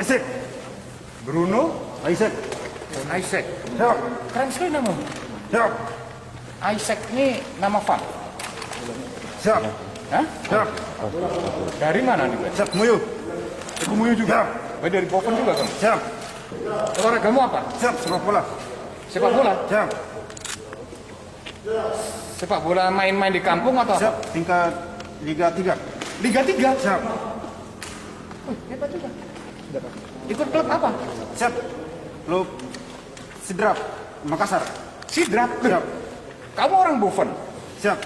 Isaac. Bruno Isaac. Isaac. Siap. Keren sekali nama. Siap. Isaac ini nama fam. Siap. Hah? Siap. Dari mana nih, Bang? Siap. Muyu. Kumuyu juga. Siap. Oh, dari Boven juga kamu. Siap. Olahragamu apa? Siap. Sepak bola. Sepak bola. Siap. Sepak bola main-main di kampung atau apa? Siap. Tingkat Liga 3. Liga 3. Siap. Hebat juga. Ikut klub apa? Siap. Klub Sidrap Makassar. Sidrap. Siap. Kamu orang Boven, Siap.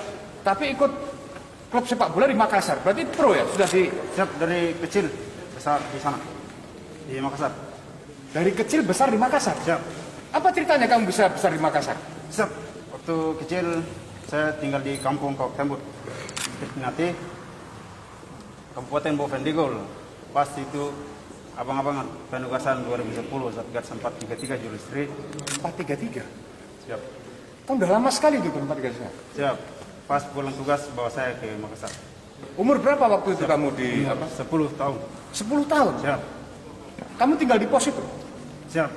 tapi ikut klub sepak bola di Makassar. Berarti pro ya? Sudah Siap dari kecil besar di sana. Di Makassar. dari kecil besar di Makassar. Siap. Apa ceritanya kamu bisa besar di Makassar? Siap. Waktu kecil saya tinggal di kampung Kau Tembut. Nanti Kabupaten Bovendigul. Pas itu abang-abangan penugasan 2010 Satgas 433 Julistri. 433. Siap. Kamu udah lama sekali itu 433. Siap. Pas pulang tugas bawa saya ke Makassar. Umur berapa waktu itu kamu di Apa? 10 tahun. 10 tahun. Siap. Kamu tinggal di pos itu? Siap.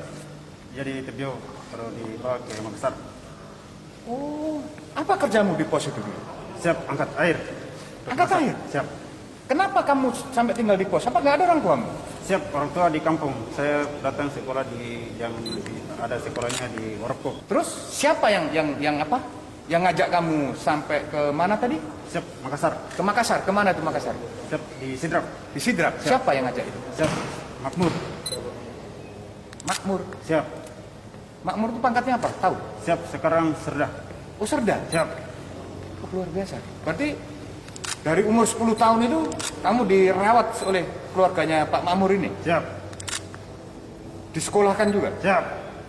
Jadi Tebio baru dibawa ke Makassar. Oh, apa kerjamu di pos itu dulu? Siap angkat air. Angkat air? Siap. Kenapa kamu sampai tinggal di pos? Apa nggak ada orang tuamu? Siap, orang tua di kampung. Saya datang sekolah ada sekolahnya di Warko. Terus siapa yang apa? Yang ngajak kamu sampai ke mana tadi? Siap, Makassar. Ke Makassar. Kemana tuh Makassar? Siap, di Sidrap. Di Sidrap. Siap. Siapa yang ngajak itu? Siap, Makmur. Makmur. Siap. Makmur itu pangkatnya apa? Tahu? Siap, sekarang Serda. Oh, Serda. Siap. Oh, luar biasa. Berarti dari umur 10 tahun itu kamu dirawat oleh keluarganya Pak Makmur ini? Siap. Disekolahkan juga? Siap.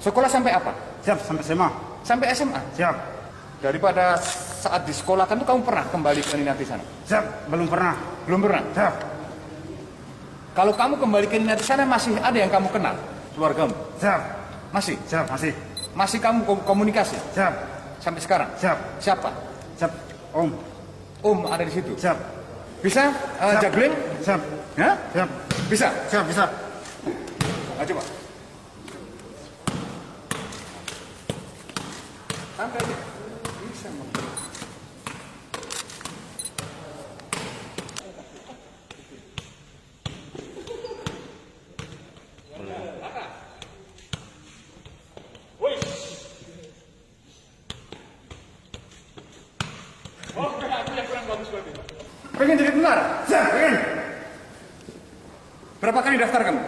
Sekolah sampai apa? Siap, sampai SMA. Sampai SMA? Siap. Daripada saat disekolahkan itu kamu pernah kembali ke Ninati sana? Siap, belum pernah. Belum pernah? Siap. Kalau kamu kembali ke Ninati sana masih ada yang kamu kenal? Keluargamu? Siap. Masih? Siap, masih. Masih kamu komunikasi? Siap. Sampai sekarang? Siap. Siapa? Siap, Om. Om ada di situ? Siap. Bisa Siap. juggling? Siap. Ya? Siap. Bisa? Siap, bisa. Nah, coba. Santai aja. Bisa. Pengen jadi tentara? Siap, pengen. Berapa kali daftar kamu?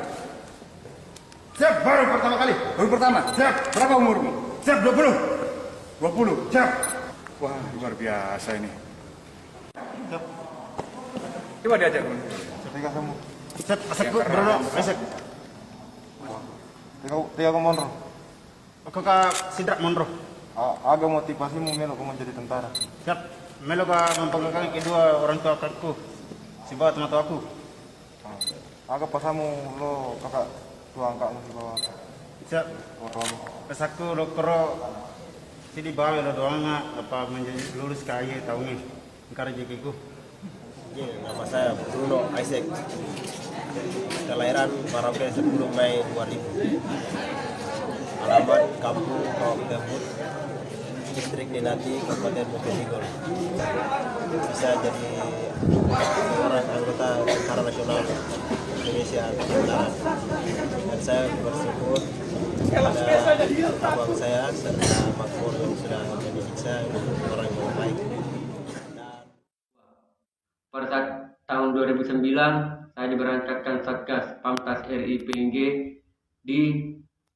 Siap, baru pertama kali. Baru pertama? Siap. Berapa umurmu? Siap, 20. 20? Siap. Wah, luar biasa ini. Siap. Coba diajak kamu. Ketika kamu. Siap, asap Yang bu, keren. Bruno, Isaac. Tiga monro. Kakak Sidrak Monro. Aga motivasimu melo kau menjadi tentara. Siap. Melo ka mempengaruhi kedua orang tua kakakku. Si bawa teman tua aku. Aga pasamu lo kakak tua angkatmu di bawah. Siap. Orang Pas aku lo kero si di bawah lo doang apa menjadi lulus KAI tahun ini. Karena jikiku. Nama saya Bruno Isaac, kelahiran Merauke 10 Mei 2000. Alamat Kampung Kau Tembut, Distrik Ninati, Kabupaten Bovendigul. Bisa jadi orang anggota Tentara Nasional Indonesia Tentara. Dan saya bersyukur pada abang saya serta Makmur yang sudah mendidik saya orang yang baik. Pada saat tahun 2009, saya diberangkatkan Satgas Pamtas RI PNG di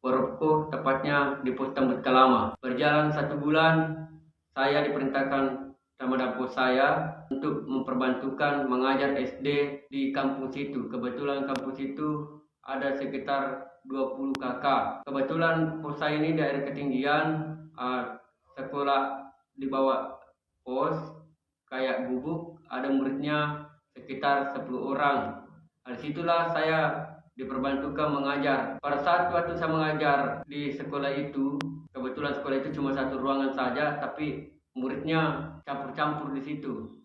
Purwokerto, tepatnya di Pos Tembut Kalama. Berjalan 1 bulan, saya diperintahkan sama dapur saya untuk memperbantukan mengajar SD di kampung situ. Kebetulan kampung situ ada sekitar 20 kakak. Kebetulan pos saya ini daerah ketinggian, sekolah di bawah pos kayak gubuk, ada muridnya sekitar 10 orang. Disitulah saya diperbantukan mengajar. Pada saat waktu saya mengajar di sekolah itu, kebetulan sekolah itu cuma 1 ruangan saja, tapi muridnya campur-campur di situ.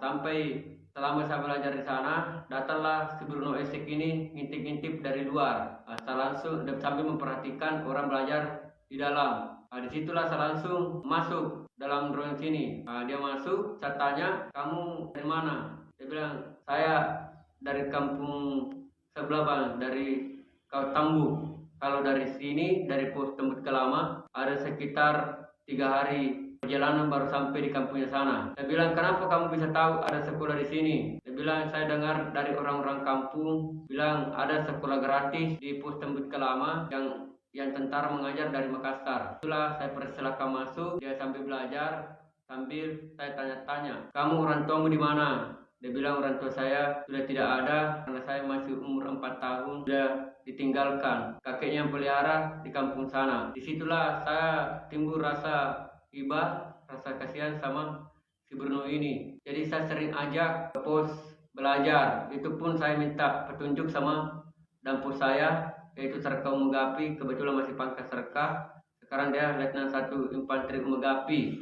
Sampai selama saya belajar di sana, datanglah si Bruno Isaac ini ngintip-ngintip dari luar. Saya langsung sambil memperhatikan orang belajar di dalam. Disitulah saya langsung masuk dalam ruangan sini. Dia masuk, saya tanya, kamu dari mana? Dia bilang, saya dari kampung sebelah Bang, dari Kautambu. Kalau dari sini, dari pos Tembut Kelama, ada sekitar 3 hari perjalanan baru sampai di kampungnya sana. Saya bilang, kenapa kamu bisa tahu ada sekolah di sini? Dia bilang, saya dengar dari orang-orang kampung, bilang ada sekolah gratis di pos Tembut Kelama yang tentara mengajar dari Makassar. Itulah saya persilakan masuk, dia sambil belajar, sambil saya tanya-tanya, kamu orang tuamu di mana? Dia bilang orang tua saya sudah tidak ada karena saya masih umur 4 tahun sudah ditinggalkan. Kakeknya yang pelihara di kampung sana. Disitulah saya timbul rasa iba, rasa kasihan sama si Bruno ini. Jadi saya sering ajak ke pos belajar. Itu pun saya minta petunjuk sama dampus saya, yaitu Serka Umegapi. Kebetulan masih pangkat Serka. Sekarang dia Letnan 1 Infanteri Umegapi.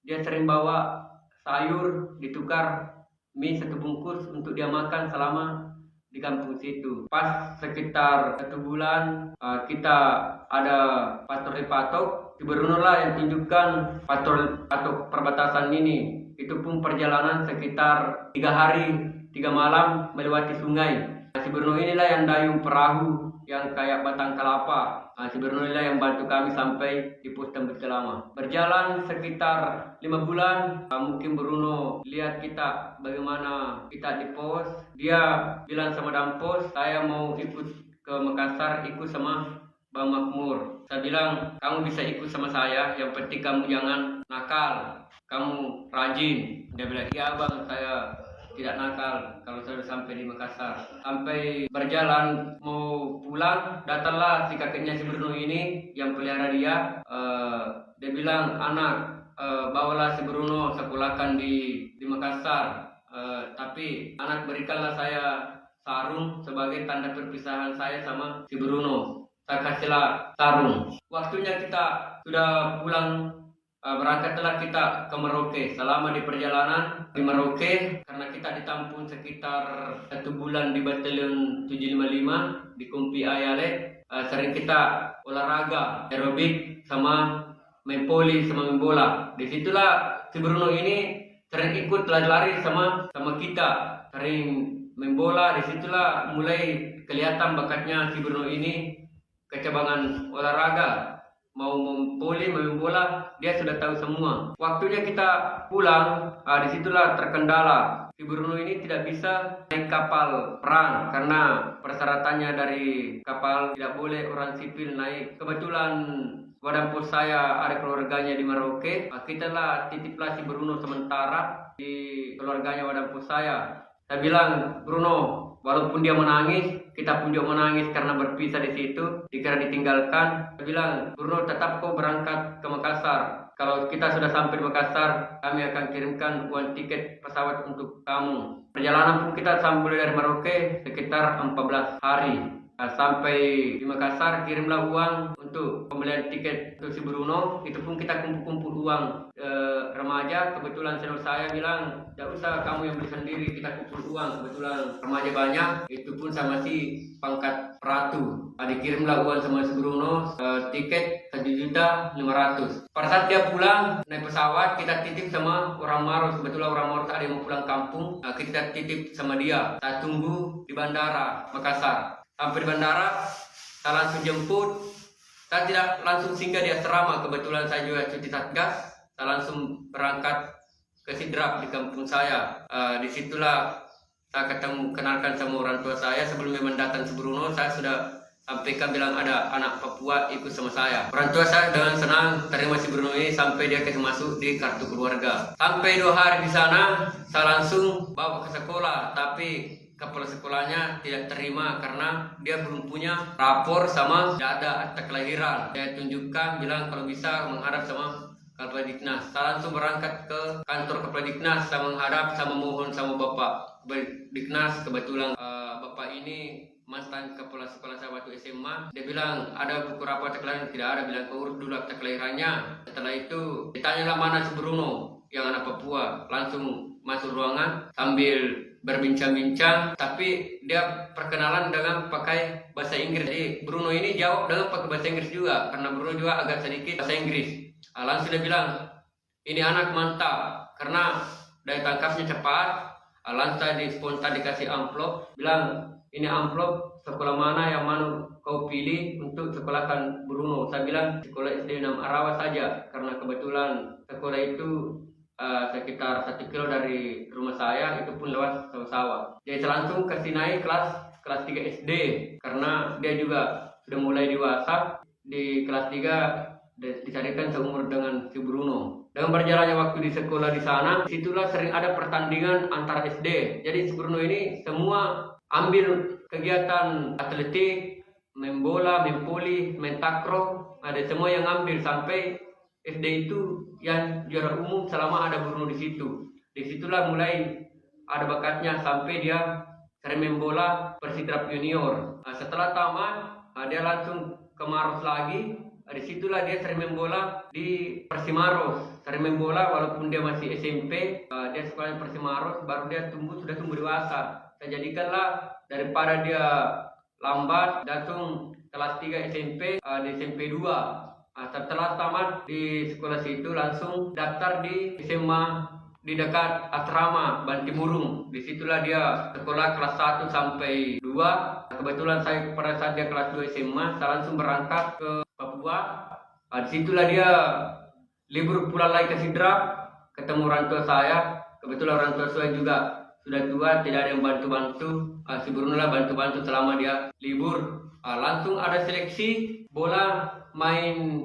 Dia sering bawa sayur ditukar mie 1 bungkus untuk dia makan selama di kampung situ. Pas sekitar 1 bulan kita ada patroli patok, si Bruno lah yang tunjukkan patroli patok perbatasan ini. Itu pun perjalanan sekitar 3 hari 3 malam melewati sungai. Si Bruno inilah yang dayung perahu yang kayak batang kelapa. Si Bruno inilah yang bantu kami sampai di pos Tembut Kelama. Berjalan sekitar 5 bulan, mungkin Bruno lihat kita bagaimana kita di pos. Dia bilang sama Dampos, saya mau ikut ke Makassar, ikut sama Bang Makmur. Saya bilang, kamu bisa ikut sama saya, yang penting kamu jangan nakal, kamu rajin. Dia bilang, iya Bang, saya tidak nakal kalau sudah sampai di Makassar. Sampai berjalan mau pulang, datanglah si kakeknya si Bruno ini yang pelihara dia. Dia bilang, anak, bawalah si Bruno sekolahkan di Makassar. Tapi anak berikanlah saya sarung sebagai tanda perpisahan saya sama si Bruno. Saya kasihlah sarung. Waktunya kita sudah pulang. Berangkatlah kita ke Merauke. Selama di perjalanan di Merauke, karena kita ditampung sekitar 1 bulan di Batalion 755 di Kumpi Ayale, sering kita olahraga aerobik sama main poli sama main bola. Disitulah si Bruno ini sering ikut lari-lari sama kita, sering main bola. Disitulah mulai kelihatan bakatnya si Bruno ini kecabangan olahraga. Mau poli, main bola, dia sudah tahu semua. Waktunya kita pulang, disitulah terkendala. Si Bruno ini tidak bisa naik kapal perang karena persyaratannya dari kapal tidak boleh orang sipil naik. Kebetulan wadah pos saya ada keluarganya di Merauke. Kita lah titiplah si Bruno sementara di keluarganya wadah pos saya. Saya bilang, Bruno, walaupun dia menangis, kita pun juga menangis karena berpisah di situ, dikira ditinggalkan. Saya bilang, Bruno, tetap kau berangkat ke Makassar. Kalau kita sudah sampai di Makassar, kami akan kirimkan uang tiket pesawat untuk kamu. Perjalanan pun kita sampai dari Merauke sekitar 14 hari. Sampai di Makassar, kirimlah uang untuk pembelian tiket untuk si Bruno. Itu pun kita kumpul-kumpul uang remaja. Kebetulan senior saya bilang, tidak usah kamu yang beli sendiri, kita kumpul uang. Kebetulan remaja banyak, itu pun sama si pangkat Ratu. Dikirimlah uang sama si Bruno, tiket 1.500.000. Pada saat dia pulang naik pesawat, kita titip sama orang Maros. Kebetulan orang Maros ada yang mau pulang kampung, kita titip sama dia. Saya tunggu di bandara Makassar. Sampai di bandara, saya langsung jemput. Saya tidak langsung singgah di asrama. Kebetulan saya juga cuti satgas. Saya langsung berangkat ke Sidrap di kampung saya. Disitulah saya kenalkan sama orang tua saya. Sebelum memang datang ke Bruno, saya sudah sampaikan bilang ada anak Papua ikut sama saya. Orang tua saya dengan senang terima si Bruno ini sampai dia kasih masuk di kartu keluarga. Sampai 2 hari di sana, saya langsung bawa ke sekolah. Tapi kepala sekolahnya tidak terima karena dia belum punya rapor sama tidak ada akta kelahiran. Saya tunjukkan, bilang kalau bisa menghadap sama Kepala Diknas. Saya langsung berangkat ke kantor Kepala Diknas. Saya menghadap sama mohon sama Bapak Kepala Diknas. Kebetulan Bapak ini mantan kepala sekolah saya waktu SMA. Dia bilang ada buku rapor akta kelahiran, tidak ada. Bilang urus dulu akta kelahirannya. Setelah itu ditanyalah mana si Bruno yang anak Papua. Langsung masuk ruangan sambil berbincang-bincang, tapi dia perkenalan dengan pakai bahasa Inggris. Jadi Bruno ini jawab dengan pakai bahasa Inggris juga, karena Bruno juga agak sedikit bahasa Inggris. Langsung dia bilang, ini anak mantap, karena daya tangkapnya cepat. Langsung saya spontan dikasih amplop, bilang, ini amplop sekolah mana yang mau kau pilih untuk sekolahkan Bruno. Saya bilang sekolah SD 6 Arawa saja, karena kebetulan sekolah itu sekitar 1 kilo dari rumah saya, itu pun lewat sawah-sawah. Jadi saya langsung kasih naik kelas 3 SD, karena dia juga sudah mulai dewasa. Di kelas 3 dicarikan seumur dengan si Bruno. Dengan berjalannya waktu di sekolah di sana, situlah sering ada pertandingan antar SD. Jadi si Bruno ini semua ambil kegiatan atletik, main bola, main voli, main takraw, ada semua yang ambil sampai SD itu yang juara umum selama ada Bruno di situ. Disitulah mulai ada bakatnya sampai dia sering main bola Persidrap Junior. Setelah tamat, dia langsung ke Maros lagi. Disitulah dia sering main bola di Persimaros. Sering main bola walaupun dia masih SMP, dia sekolah di Persimaros, baru dia sudah tumbuh dewasa. Saya jadikanlah daripada dia lambat, langsung kelas 3 SMP, di SMP 2. Setelah tamat di sekolah situ langsung daftar di SMA di dekat asrama Bantimurung. Disitulah dia sekolah kelas 1 sampai 2. Kebetulan saya pada saat dia kelas 2 SMA, saya langsung berangkat ke Papua. Disitulah dia libur pulang lagi ke Sidrap, ketemu orang tua saya. Kebetulan orang tua saya juga sudah tua, tidak ada yang bantu-bantu. Si Bruno lah bantu-bantu selama dia libur. Langsung ada seleksi bola main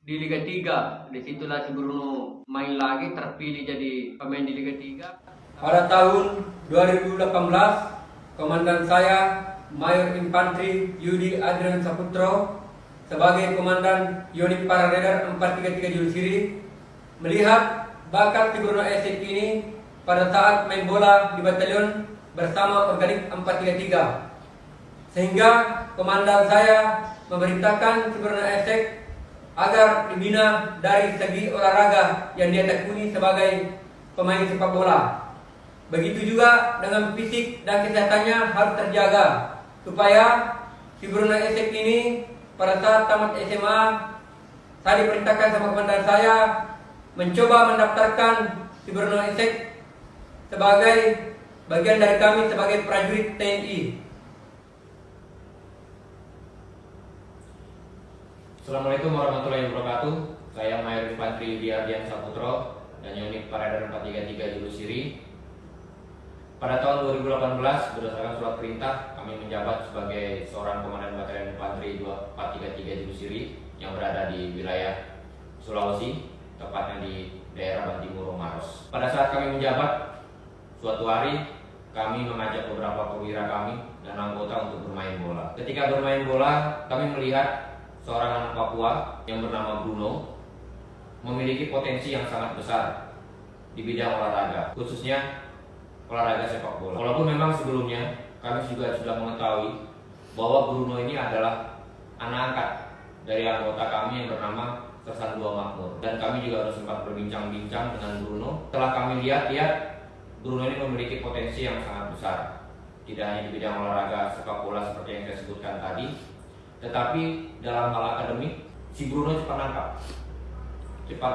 di Liga 3. Disitulah si Bruno main lagi, terpilih jadi pemain di Liga 3. Pada tahun 2018, komandan saya Mayor Infantri Yudi Adrian Saputro sebagai komandan unit Pararadar 433 Julusiri melihat bakat si Bruno Esek ini pada saat main bola di batalion bersama Organik 433. Sehingga komandan saya memerintahkan si Bruno Esek agar dibina dari segi olahraga yang dia tekuni sebagai pemain sepak bola. Begitu juga dengan fisik dan kesehatannya harus terjaga supaya si Bruno Esek ini pada saat tamat SMA, saya diperintahkan sama komandan saya mencoba mendaftarkan si Bruno Esek sebagai bagian dari kami sebagai prajurit TNI. Assalamualaikum warahmatullahi wabarakatuh. Saya Mayor Infantri Yudi Adrian Saputro dan unit Pararadar 433 Julusiri. Pada tahun 2018 berdasarkan surat perintah kami menjabat sebagai seorang komandan Batalion Infantri 433 Julusiri yang berada di wilayah Sulawesi, tepatnya di daerah Bantimurung Maros. Pada saat kami menjabat, suatu hari kami mengajak beberapa perwira kami dan anggota untuk bermain bola. Ketika bermain bola, kami melihat seorang anak Papua yang bernama Bruno memiliki potensi yang sangat besar di bidang olahraga, khususnya olahraga sepak bola. Walaupun memang sebelumnya kami juga sudah mengetahui bahwa Bruno ini adalah anak angkat dari anggota kami yang bernama Sersan 2 Makmur, dan kami juga harus sempat berbincang-bincang dengan Bruno. Setelah kami lihat Bruno ini memiliki potensi yang sangat besar, tidak hanya di bidang olahraga sepak bola seperti yang saya sebutkan tadi, tetapi dalam hal akademik, si Bruno cepat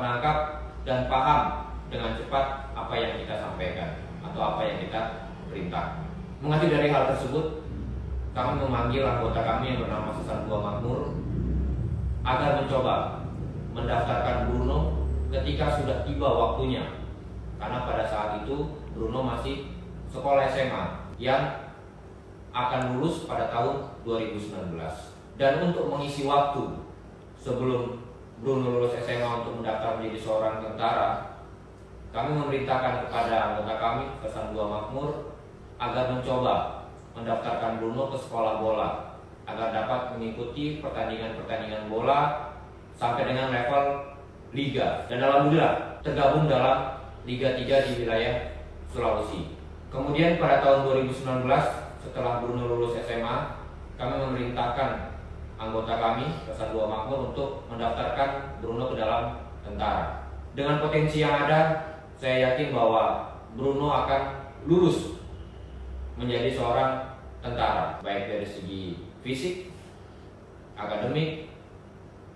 nangkap dan paham dengan cepat apa yang kita sampaikan atau apa yang kita perintah. Mengacu dari hal tersebut, kami memanggil anggota kami yang bernama Sersan 2 Makmur agar mencoba mendaftarkan Bruno ketika sudah tiba waktunya, karena pada saat itu Bruno masih sekolah SMA yang akan lulus pada tahun 2019. Dan untuk mengisi waktu sebelum Bruno lulus SMA untuk mendaftar menjadi seorang tentara, kami memerintahkan kepada anggota kami, Sersan 2 Makmur, agar mencoba mendaftarkan Bruno ke sekolah bola agar dapat mengikuti pertandingan-pertandingan bola sampai dengan level liga, dan alhamdulillah tergabung dalam Liga 3 di wilayah Sulawesi. Kemudian pada tahun 2019 setelah Bruno lulus SMA, kami memerintahkan anggota kami, Sersan 2 Makmur, untuk mendaftarkan Bruno ke dalam tentara. Dengan potensi yang ada, saya yakin bahwa Bruno akan lulus menjadi seorang tentara, baik dari segi fisik, akademik,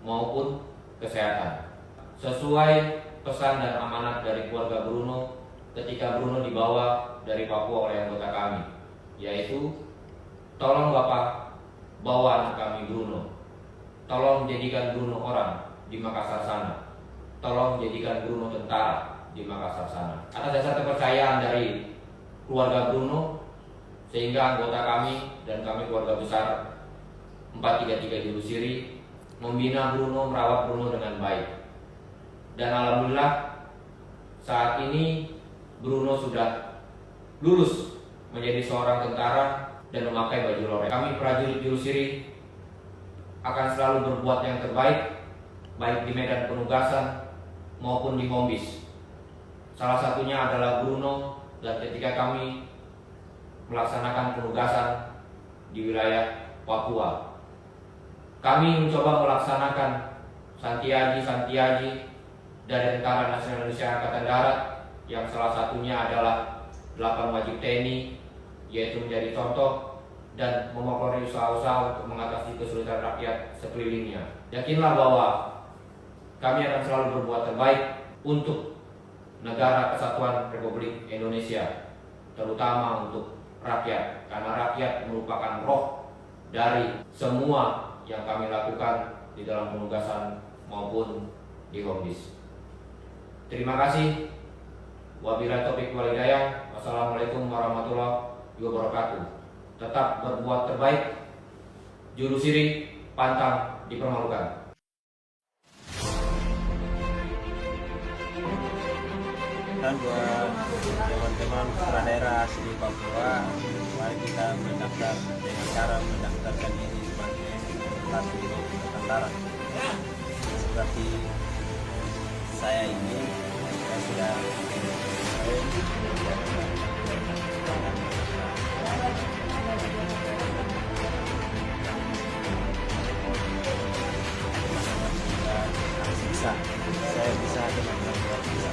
maupun kesehatan. Sesuai pesan dan amanat dari keluarga Bruno ketika Bruno dibawa dari Papua oleh anggota kami, yaitu tolong Bapak bawa anak kami Bruno, tolong jadikan Bruno orang di Makassar sana, tolong jadikan Bruno tentara di Makassar sana. Atas dasar kepercayaan dari keluarga Bruno, sehingga anggota kami dan kami keluarga besar 433 Juru Siri membina Bruno, merawat Bruno dengan baik. Dan alhamdulillah saat ini Bruno sudah lulus menjadi seorang tentara dan memakai baju loreng. Kami prajurit Juru Siri akan selalu berbuat yang terbaik, baik di medan penugasan maupun di Hombis. Salah satunya adalah Bruno, dan ketika kami melaksanakan penugasan di wilayah Papua, kami mencoba melaksanakan santiaji dari Tentara Nasional Indonesia Angkatan Darat, yang salah satunya adalah 8 wajib TNI, yaitu menjadi contoh dan memotori usaha-usaha untuk mengatasi kesulitan rakyat sekelilingnya. Yakinlah bahwa kami akan selalu berbuat terbaik untuk negara kesatuan Republik Indonesia, terutama untuk rakyat, karena rakyat merupakan roh dari semua yang kami lakukan di dalam penugasan maupun di Hombis. Terima kasih. Wabillahi taufiq wal hidayah. Wassalamualaikum warahmatullahi wabarakatuh. Tetap berbuat terbaik. Juru Siri pantang dipermalukan. Dan buat teman-teman putra daerah di Papua, mari kita mendaftar dengan cara mendaftarkan diri sebagai tentara. Seperti saya ini, saya sudah saya bisa dengan bisa.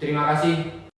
Terima kasih.